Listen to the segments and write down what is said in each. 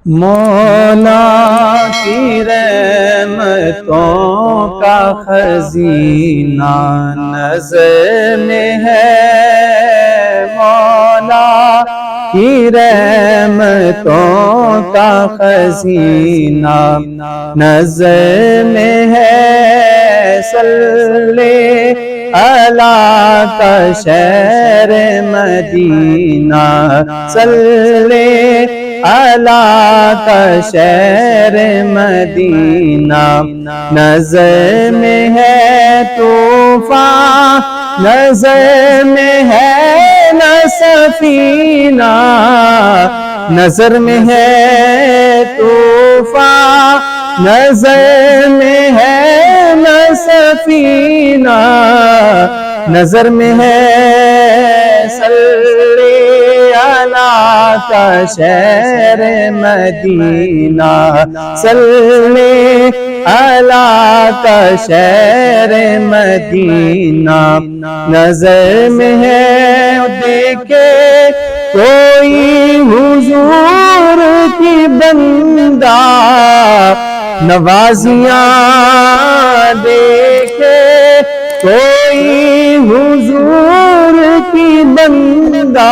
مولا کی رحمتوں کا خزینہ نظر میں ہے، مولا کی رحمتوں کا خزینہ نظر میں ہے، صلی اللہ کا شہر مدینہ، صلی اللہ کا شہر مدینہ نظر میں ہے، طوفان نظر میں ہے نہ سفینہ، نظر میں ہے طوفان نظر میں ہے نہ سفینہ، نظر میں ہے صلی اللہ کا شہر مدینہ، صلی اللہ کا شہر مدینہ نظر میں ہے، دیکھے کوئی حضور کی بندہ نوازیاں، دیکھے کوئی حضور کی بندہ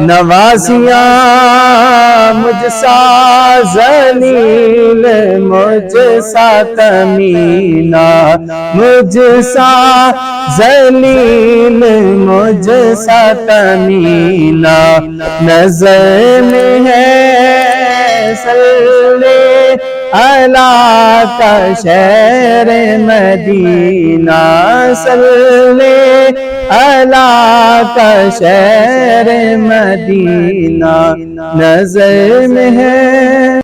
نوازیاں، مجھ سا ذلیل مجھ سا کمینہ، مجھ سا ذلیل مجھ سا کمینہ نظر میں ہے، صلی اللہ کا شہر مدینہ، صلی اللہ کا شہر مدینہ نظر میں ہے۔